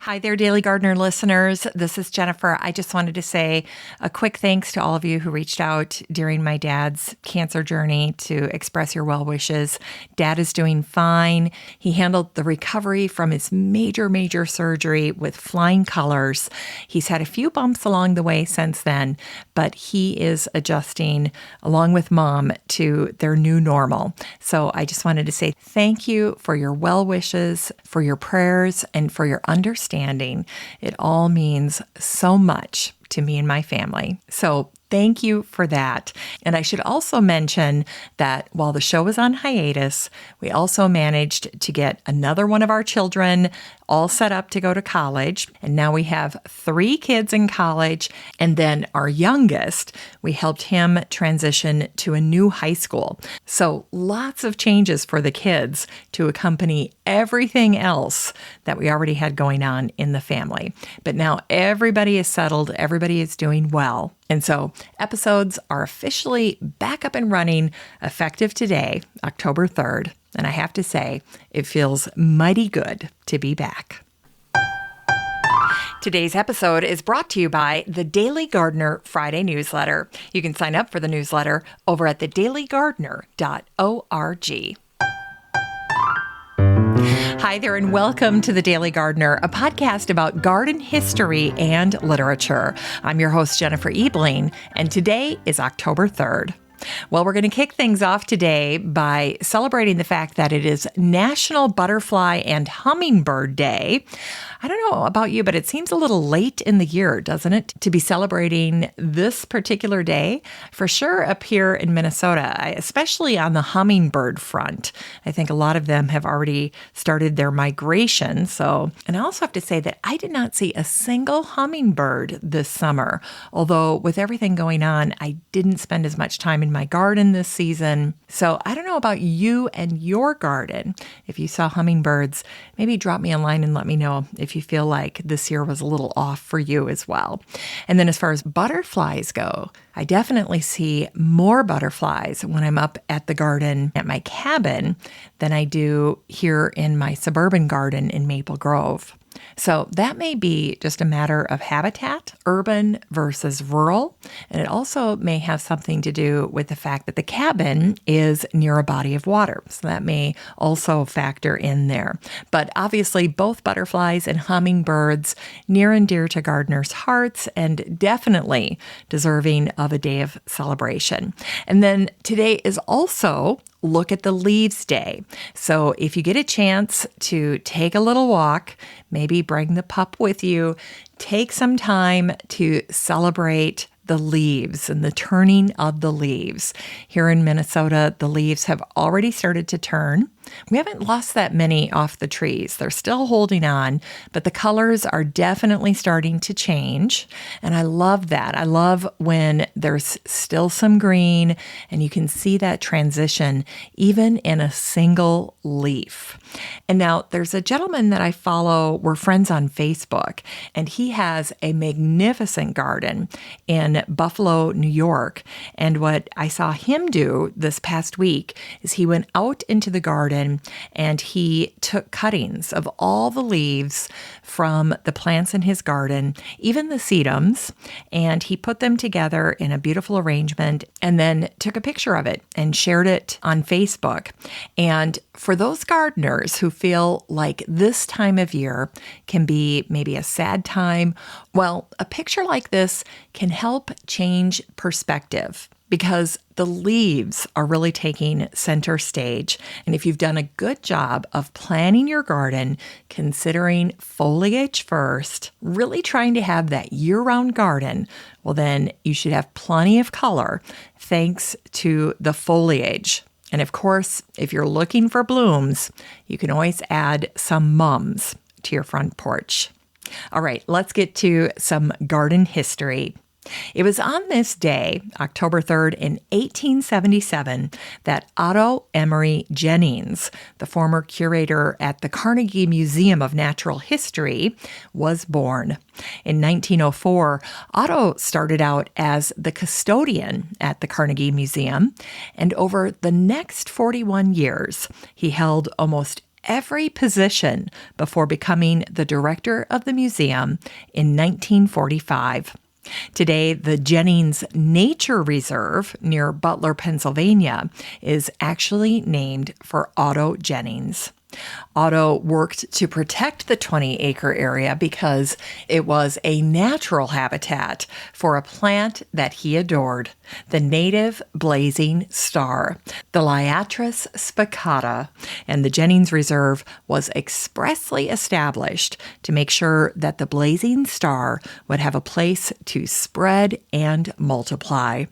Hi there, Daily Gardener listeners. This is Jennifer. I just wanted to say a quick thanks to all of you who reached out during my dad's cancer journey to express your well wishes. Dad is doing fine. He handled the recovery from his major surgery with flying colors. He's had a few bumps along the way since then, but he is adjusting along with Mom to their new normal. So I just wanted to say thank you for your well wishes, for your prayers, and for your understanding. It all means so much to me and my family. So thank you for that. And I should also mention that while the show was on hiatus, we also managed to get another one of our children all set up to go to college. And now we have 3 kids in college. And then our youngest, we helped him transition to a new high school. So lots of changes for the kids to accompany everything else that we already had going on in the family. But now everybody is settled. Everybody is doing well. And so episodes are officially back up and running, effective today, October 3rd. And I have to say, it feels mighty good to be back. Today's episode is brought to you by the Daily Gardener Friday newsletter. You can sign up for the newsletter over at thedailygardener.org. Hi there, and welcome to The Daily Gardener, a podcast about garden history and literature. I'm your host, Jennifer Ebling, and today is October 3rd. Well, we're going to kick things off today by celebrating the fact that it is National Butterfly and Hummingbird Day. I don't know about you, but it seems a little late in the year, doesn't it, to be celebrating this particular day? For sure up here in Minnesota, especially on the hummingbird front. I think a lot of them have already started their migration. And I also have to say that I did not see a single hummingbird this summer. Although with everything going on, I didn't spend as much time in my garden this season. So I don't know about you and your garden. If you saw hummingbirds, maybe drop me a line and let me know if you feel like this year was a little off for you as well. And then as far as butterflies go, I definitely see more butterflies when I'm up at the garden at my cabin than I do here in my suburban garden in Maple Grove. So that may be just a matter of habitat, urban versus rural. And it also may have something to do with the fact that the cabin is near a body of water. So that may also factor in there. But obviously both butterflies and hummingbirds near and dear to gardeners' hearts and definitely deserving of a day of celebration. And then today is also Look at the Leaves Day. So if you get a chance to take a little walk, maybe bring the pup with you, take some time to celebrate the leaves and the turning of the leaves. Here in Minnesota, the leaves have already started to turn. We haven't lost that many off the trees. They're still holding on, but the colors are definitely starting to change. And I love that. I love when there's still some green and you can see that transition even in a single leaf. And now there's a gentleman that I follow. We're friends on Facebook, and he has a magnificent garden in Buffalo, New York. And what I saw him do this past week is he went out into the garden and he took cuttings of all the leaves from the plants in his garden, even the sedums, and he put them together in a beautiful arrangement and then took a picture of it and shared it on Facebook. And for those gardeners who feel like this time of year can be maybe a sad time, well, a picture like this can help change perspective, because the leaves are really taking center stage. And if you've done a good job of planning your garden, considering foliage first, really trying to have that year-round garden, well, then you should have plenty of color thanks to the foliage. And of course, if you're looking for blooms, you can always add some mums to your front porch. All right, let's get to some garden history. It was on this day, October 3rd, in 1877, that Otto Emery Jennings, the former curator at the Carnegie Museum of Natural History, was born. In 1904, Otto started out as the custodian at the Carnegie Museum, and over the next 41 years, he held almost every position before becoming the director of the museum in 1945. Today, the Jennings Nature Reserve near Butler, Pennsylvania, is actually named for Otto Jennings. Otto worked to protect the 20-acre area because it was a natural habitat for a plant that he adored, the native blazing star, the Liatris spicata, and the Jennings Reserve was expressly established to make sure that the blazing star would have a place to spread and multiply.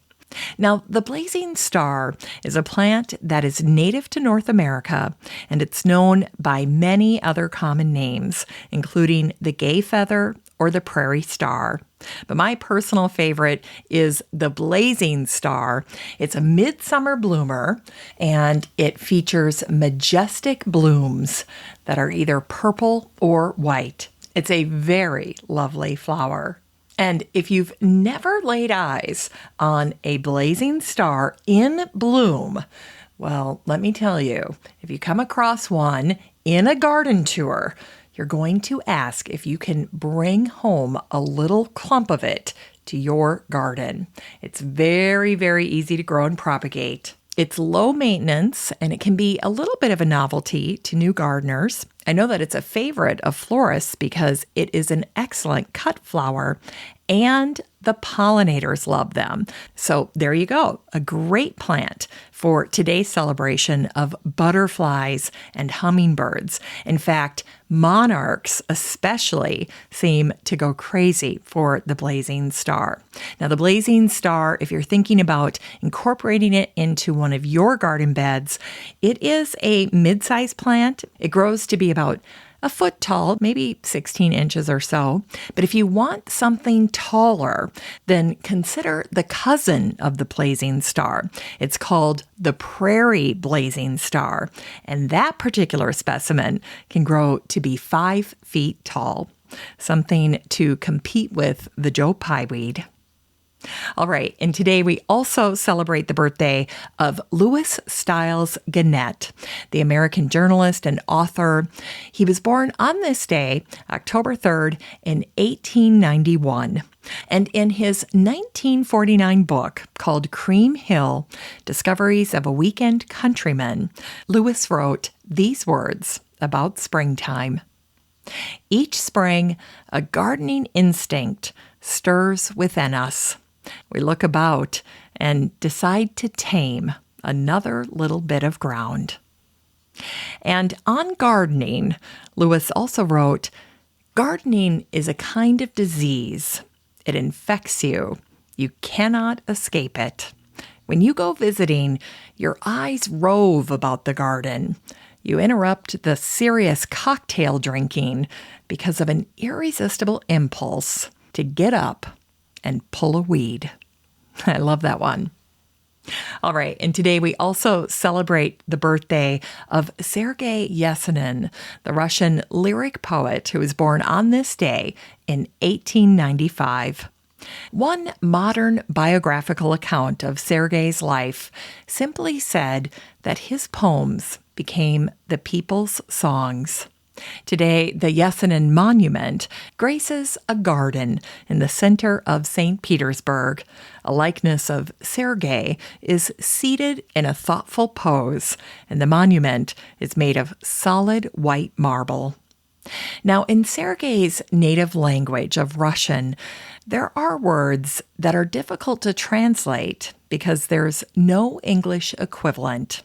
Now, the blazing star is a plant that is native to North America, and it's known by many other common names, including the gay feather or the prairie star. But my personal favorite is the blazing star. It's a midsummer bloomer, and it features majestic blooms that are either purple or white. It's a very lovely flower. And if you've never laid eyes on a blazing star in bloom, well, let me tell you, if you come across one in a garden tour, you're going to ask if you can bring home a little clump of it to your garden. It's very, very easy to grow and propagate. It's low maintenance, and it can be a little bit of a novelty to new gardeners. I know that it's a favorite of florists because it is an excellent cut flower, and the pollinators love them. So there you go, a great plant for today's celebration of butterflies and hummingbirds. In fact, monarchs especially seem to go crazy for the blazing star. Now, the blazing star, if you're thinking about incorporating it into one of your garden beds, it is a mid-sized plant. It grows to be about a foot tall, maybe 16 inches or so. But if you want something taller, then consider the cousin of the blazing star. It's called the prairie blazing star. And that particular specimen can grow to be 5 feet tall, something to compete with the Joe Pye weed. All right, and today we also celebrate the birthday of Louis Stiles Gannett, the American journalist and author. He was born on this day, October 3rd, in 1891. And in his 1949 book called Cream Hill, Discoveries of a Weekend Countryman, Louis wrote these words about springtime. Each spring, a gardening instinct stirs within us. We look about and decide to tame another little bit of ground. And on gardening, Louis also wrote, gardening is a kind of disease. It infects you. You cannot escape it. When you go visiting, your eyes rove about the garden. You interrupt the serious cocktail drinking because of an irresistible impulse to get up and pull a weed. I love that one. All right, and today we also celebrate the birthday of Sergei Yesenin, the Russian lyric poet who was born on this day in 1895. One modern biographical account of Sergei's life simply said that his poems became the people's songs. Today, the Yesenin Monument graces a garden in the center of St. Petersburg. A likeness of Sergei is seated in a thoughtful pose, and the monument is made of solid white marble. Now, in Sergei's native language of Russian, there are words that are difficult to translate because there's no English equivalent.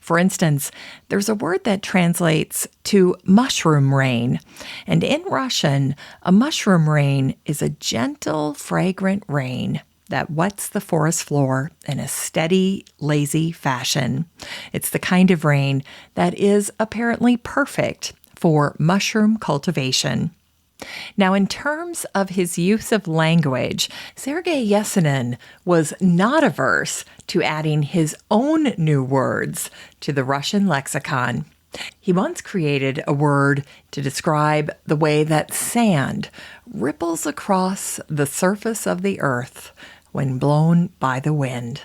For instance, there's a word that translates to mushroom rain. And in Russian, a mushroom rain is a gentle, fragrant rain that wets the forest floor in a steady, lazy fashion. It's the kind of rain that is apparently perfect for mushroom cultivation. Now, in terms of his use of language, Sergei Yesenin was not averse to adding his own new words to the Russian lexicon. He once created a word to describe the way that sand ripples across the surface of the earth when blown by the wind.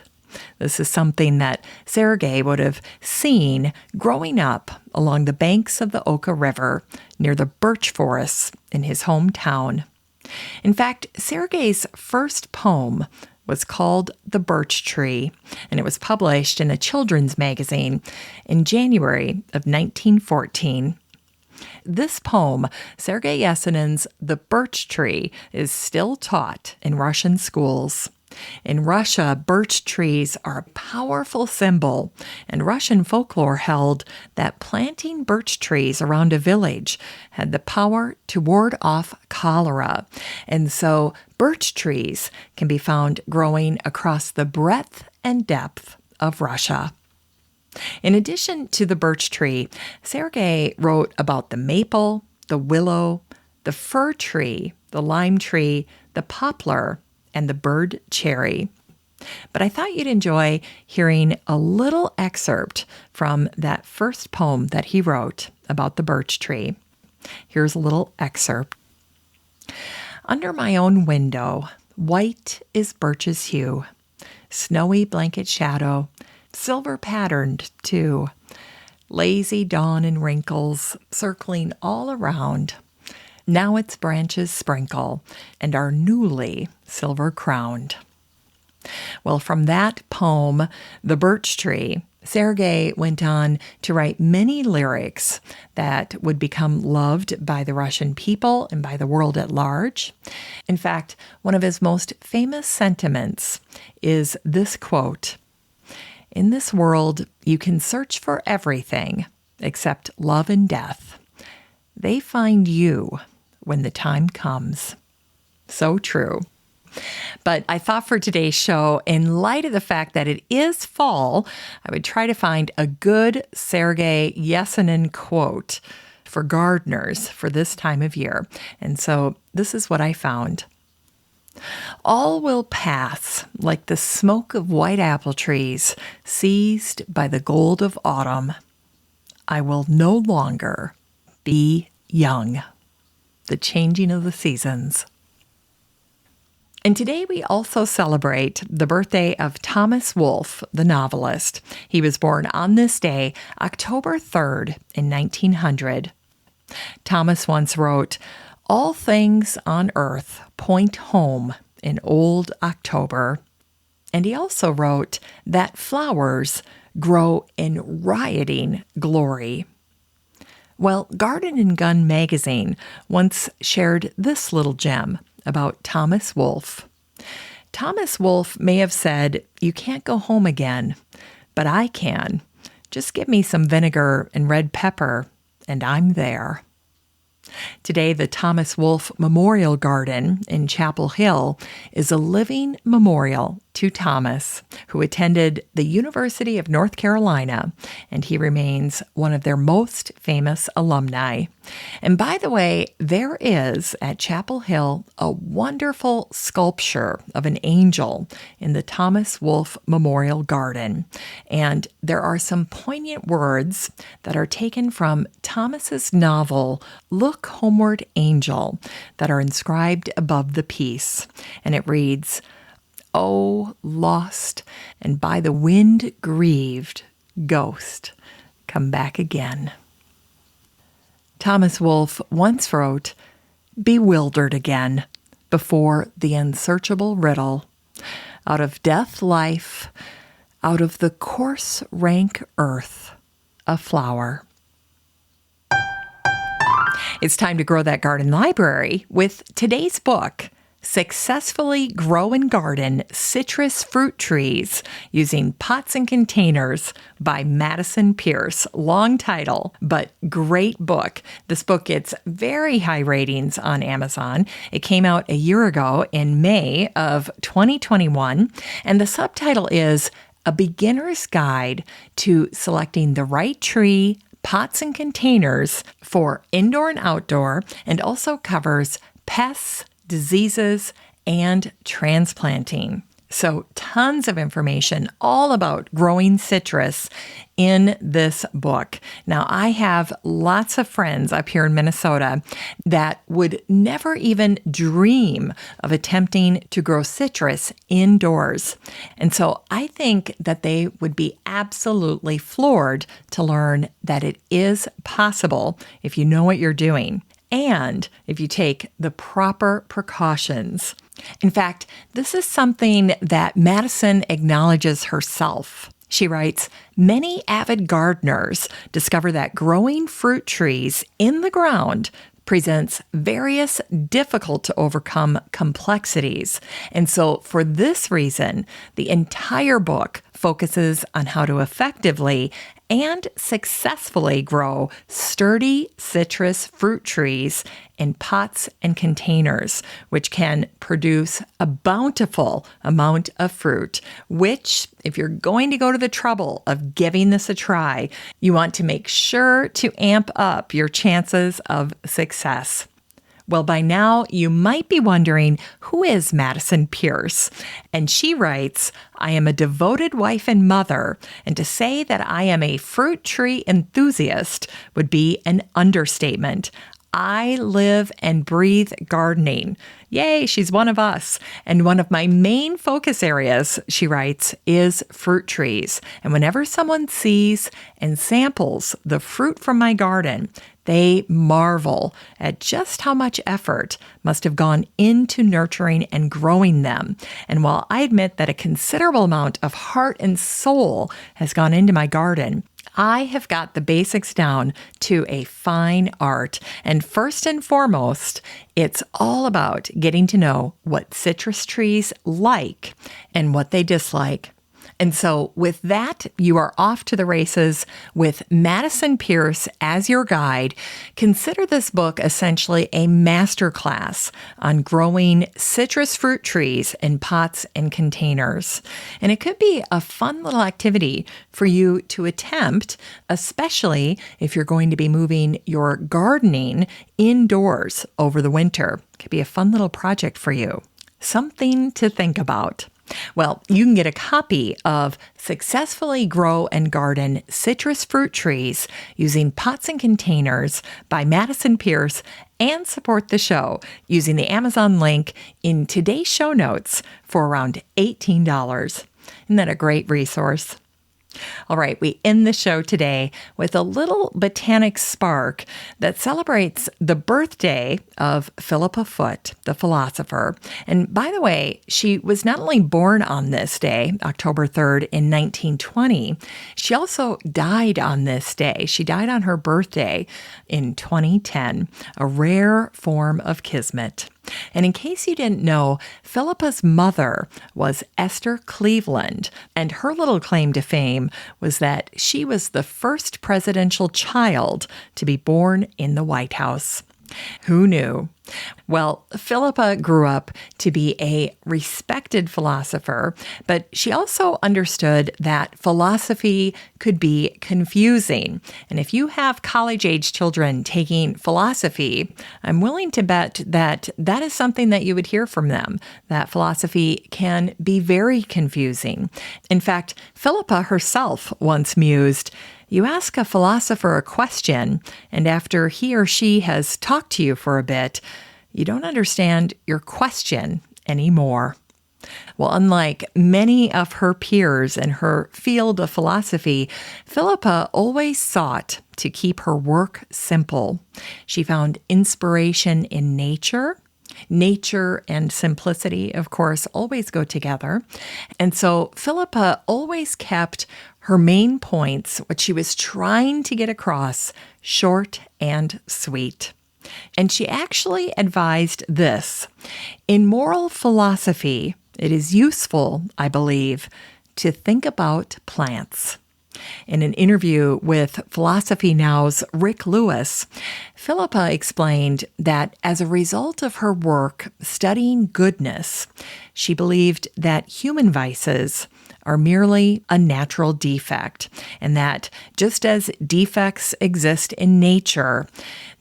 This is something that Sergei would have seen growing up along the banks of the Oka River near the birch forests in his hometown. In fact, Sergei's first poem was called The Birch Tree, and it was published in a children's magazine in January of 1914. This poem, Sergei Yesenin's The Birch Tree, is still taught in Russian schools. In Russia, birch trees are a powerful symbol, and Russian folklore held that planting birch trees around a village had the power to ward off cholera. And so birch trees can be found growing across the breadth and depth of Russia. In addition to the birch tree, Sergei wrote about the maple, the willow, the fir tree, the lime tree, the poplar, and the bird cherry. But I thought you'd enjoy hearing a little excerpt from that first poem that he wrote about the birch tree. Here's a little excerpt. Under my own window, white is birch's hue, snowy blanket shadow, silver patterned too, lazy dawn and wrinkles circling all around. Now its branches sprinkle and are newly silver-crowned. Well, from that poem, The Birch Tree, Sergei went on to write many lyrics that would become loved by the Russian people and by the world at large. In fact, one of his most famous sentiments is this quote, "In this world, you can search for everything except love and death. They find you when the time comes." So true. But I thought for today's show, in light of the fact that it is fall, I would try to find a good Sergei Yesenin quote for gardeners for this time of year. And so this is what I found. "All will pass like the smoke of white apple trees seized by the gold of autumn. I will no longer be young." The changing of the seasons. And today we also celebrate the birthday of Thomas Wolfe, the novelist. He was born on this day, October 3rd, in 1900. Thomas once wrote, "All things on earth point home in old October." And he also wrote that flowers grow in rioting glory. Well, Garden and Gun magazine once shared this little gem about Thomas Wolfe. Thomas Wolfe may have said, "You can't go home again, but I can. Just give me some vinegar and red pepper, and I'm there." Today, the Thomas Wolfe Memorial Garden in Chapel Hill is a living memorial to Thomas, who attended the University of North Carolina, and he remains one of their most famous alumni. And by the way, there is at Chapel Hill a wonderful sculpture of an angel in the Thomas Wolfe Memorial Garden. And there are some poignant words that are taken from Thomas's novel, Look Homeward, Angel, that are inscribed above the piece. And it reads, "Oh, lost and by the wind grieved, ghost, come back again." Thomas Wolfe once wrote, "Bewildered again before the unsearchable riddle. Out of death life, out of the coarse rank earth, a flower." It's time to grow that garden library with today's book, Successfully Grow and Garden Citrus Fruit Trees Using Pots and Containers by Madison Pierce. Long title, but great book. This book gets very high ratings on Amazon. It came out a year ago in May of 2021, and the subtitle is A Beginner's Guide to Selecting the Right Tree, Pots and Containers for Indoor and Outdoor, and also covers pests, diseases, and transplanting. So tons of information all about growing citrus in this book. Now, I have lots of friends up here in Minnesota that would never even dream of attempting to grow citrus indoors. And so I think that they would be absolutely floored to learn that it is possible if you know what you're doing and if you take the proper precautions. In fact, this is something that Madison acknowledges herself. She writes, "Many avid gardeners discover that growing fruit trees in the ground presents various difficult to overcome complexities. And so for this reason, the entire book focuses on how to effectively and successfully grow sturdy citrus fruit trees in pots and containers, which can produce a bountiful amount of fruit, which, if you're going to go to the trouble of giving this a try, you want to make sure to amp up your chances of success." Well, by now, you might be wondering, who is Madison Pierce? And she writes, "I am a devoted wife and mother, and to say that I am a fruit tree enthusiast would be an understatement. I live and breathe gardening." Yay, she's one of us. "And one of my main focus areas," she writes, "is fruit trees. And whenever someone sees and samples the fruit from my garden, they marvel at just how much effort must have gone into nurturing and growing them. And while I admit that a considerable amount of heart and soul has gone into my garden, I have got the basics down to a fine art. And first and foremost, it's all about getting to know what citrus trees like and what they dislike." And so with that, you are off to the races with Madison Pierce as your guide. Consider this book essentially a masterclass on growing citrus fruit trees in pots and containers. And it could be a fun little activity for you to attempt, especially if you're going to be moving your gardening indoors over the winter. It could be a fun little project for you. Something to think about. Well, you can get a copy of Successfully Grow and Garden Citrus Fruit Trees Using Pots and Containers by Madison Pierce and support the show using the Amazon link in today's show notes for around $18. Isn't that a great resource? All right, we end the show today with a little botanic spark that celebrates the birthday of Philippa Foot, the philosopher. And by the way, she was not only born on this day, October 3rd, in 1920, she also died on this day. She died on her birthday in 2010, a rare form of kismet. And in case you didn't know, Philippa's mother was Esther Cleveland, and her little claim to fame was that she was the first presidential child to be born in the White House. Who knew? Well, Philippa grew up to be a respected philosopher, but she also understood that philosophy could be confusing. And if you have college-age children taking philosophy, I'm willing to bet that that is something that you would hear from them, that philosophy can be very confusing. In fact, Philippa herself once mused, "You ask a philosopher a question, and after he or she has talked to you for a bit, you don't understand your question anymore." Well, unlike many of her peers in her field of philosophy, Philippa always sought to keep her work simple. She found inspiration in nature. Nature and simplicity, of course, always go together. And so Philippa always kept her main points, what she was trying to get across, short and sweet. And she actually advised this: "In moral philosophy, it is useful, I believe, to think about plants." In an interview with Philosophy Now's Rick Lewis, Philippa explained that as a result of her work studying goodness, she believed that human vices are merely a natural defect, and that just as defects exist in nature,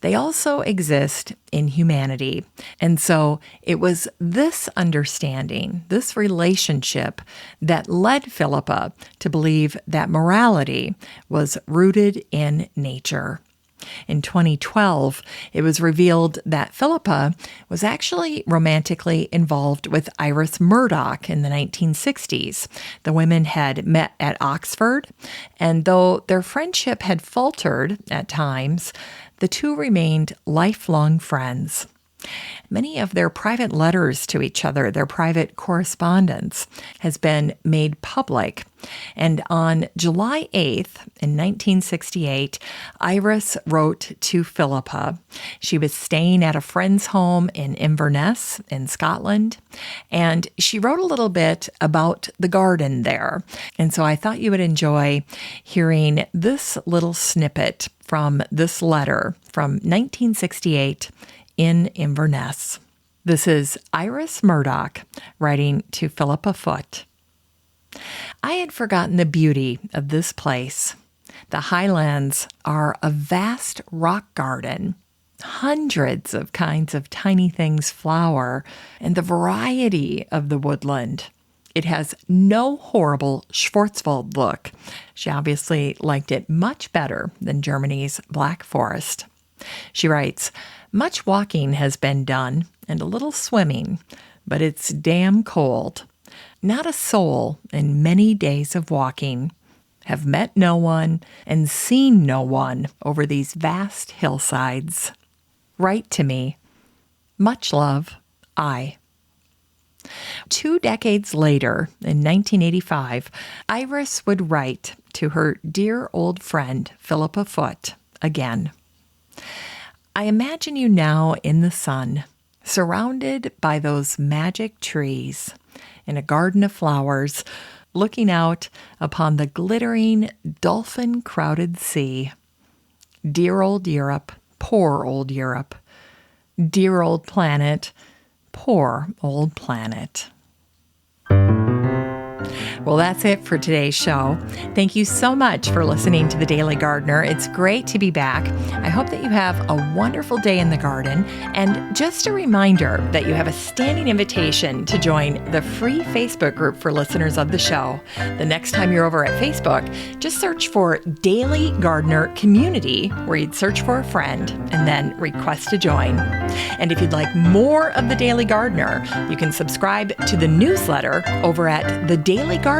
they also exist in humanity. And so it was this understanding, this relationship, that led Philippa to believe that morality was rooted in nature. In 2012, it was revealed that Philippa was actually romantically involved with Iris Murdoch in the 1960s. The women had met at Oxford, and though their friendship had faltered at times, the two remained lifelong friends. Many of their private letters to each other, their private correspondence, has been made public. And on July 8th, in 1968, Iris wrote to Philippa. She was staying at a friend's home in Inverness in Scotland, and she wrote a little bit about the garden there. And so I thought you would enjoy hearing this little snippet from this letter from 1968 in Inverness. This is Iris Murdoch writing to Philippa Foot. I had forgotten the beauty of this place. The highlands are a vast rock garden. Hundreds of kinds of tiny things flower, and the variety of the woodland. It has no horrible Schwarzwald look. She obviously liked it much better than Germany's Black Forest. She writes, "Much walking has been done and a little swimming, but it's damn cold. Not a soul in many days of walking. Have met no one and seen no one over these vast hillsides. Write to me. Much love, I." 2 decades later, in 1985, Iris would write to her dear old friend, Philippa Foot, again. "I imagine you now in the sun, surrounded by those magic trees, in a garden of flowers, looking out upon the glittering, dolphin-crowded sea. Dear old Europe, poor old Europe. Dear old planet, poor old planet." Well, that's it for today's show. Thank you so much for listening to The Daily Gardener. It's great to be back. I hope that you have a wonderful day in the garden. And just a reminder that you have a standing invitation to join the free Facebook group for listeners of the show. The next time you're over at Facebook, just search for Daily Gardener Community, where you'd search for a friend and then request to join. And if you'd like more of The Daily Gardener, you can subscribe to the newsletter over at thedailygardener.org.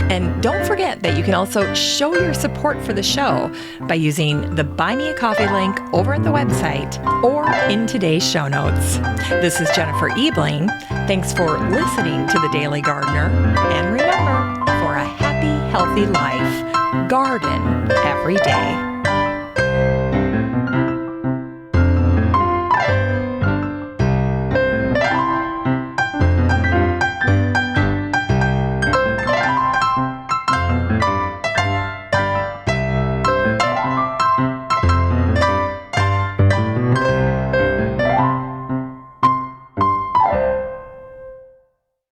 And don't forget that you can also show your support for the show by using the Buy Me a Coffee link over at the website or in today's show notes. This is Jennifer Ebling. Thanks for listening to The Daily Gardener. And remember, for a happy, healthy life, garden every day.